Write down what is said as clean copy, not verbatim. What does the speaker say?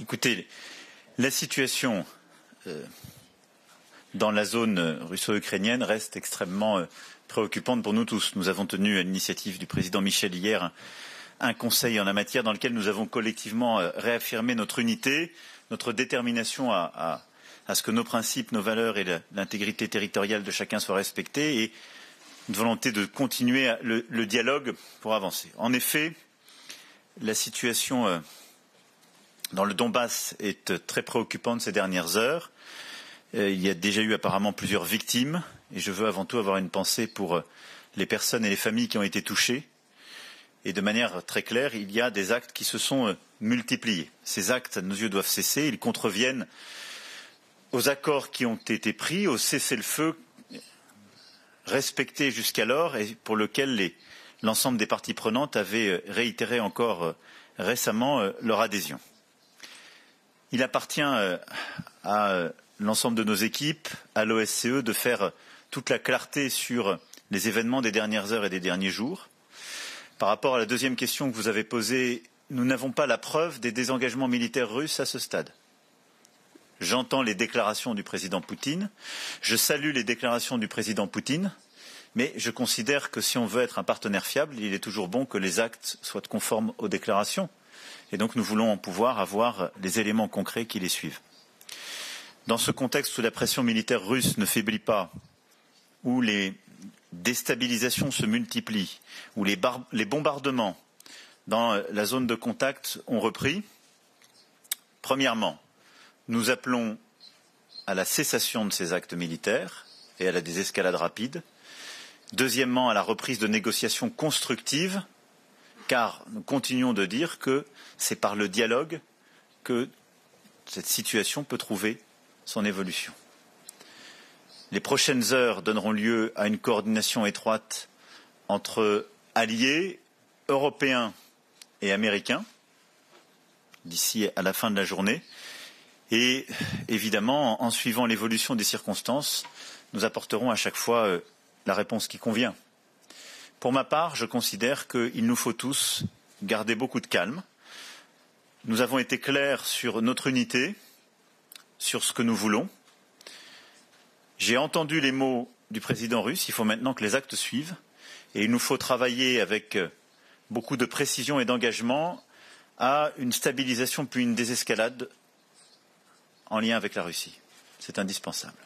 Écoutez, la situation dans la zone russo-ukrainienne reste extrêmement préoccupante pour nous tous. Nous avons tenu à l'initiative du président Michel hier un conseil en la matière dans lequel nous avons collectivement réaffirmé notre unité, notre détermination à ce que nos principes, nos valeurs et l'intégrité territoriale de chacun soient respectés et une volonté de continuer le dialogue pour avancer. En effet, la situation dans le Donbass est très préoccupante ces dernières heures. Il y a déjà eu apparemment plusieurs victimes et je veux avant tout avoir une pensée pour les personnes et les familles qui ont été touchées. Et de manière très claire, il y a des actes qui se sont multipliés. Ces actes, à nos yeux, doivent cesser. Ils contreviennent aux accords qui ont été pris, au cessez-le-feu respecté jusqu'alors et pour lequel l'ensemble des parties prenantes avaient réitéré encore récemment leur adhésion. Il appartient à l'ensemble de nos équipes, à l'OSCE, de faire toute la clarté sur les événements des dernières heures et des derniers jours. Par rapport à la deuxième question que vous avez posée, nous n'avons pas la preuve des désengagements militaires russes à ce stade. J'entends les déclarations du président Poutine, je salue les déclarations du président Poutine, mais je considère que si on veut être un partenaire fiable, il est toujours bon que les actes soient conformes aux déclarations. Et donc nous voulons pouvoir avoir les éléments concrets qui les suivent. Dans ce contexte où la pression militaire russe ne faiblit pas, où les déstabilisations se multiplient, où les bombardements dans la zone de contact ont repris, premièrement, nous appelons à la cessation de ces actes militaires et à la désescalade rapide. Deuxièmement, à la reprise de négociations constructives, car nous continuons de dire que c'est par le dialogue que cette situation peut trouver son évolution. Les prochaines heures donneront lieu à une coordination étroite entre alliés européens et américains d'ici à la fin de la journée. Et évidemment, en suivant l'évolution des circonstances, nous apporterons à chaque fois la réponse qui convient. Pour ma part, je considère qu'il nous faut tous garder beaucoup de calme. Nous avons été clairs sur notre unité, sur ce que nous voulons. J'ai entendu les mots du président russe, il faut maintenant que les actes suivent et il nous faut travailler avec beaucoup de précision et d'engagement à une stabilisation puis une désescalade en lien avec la Russie. C'est indispensable.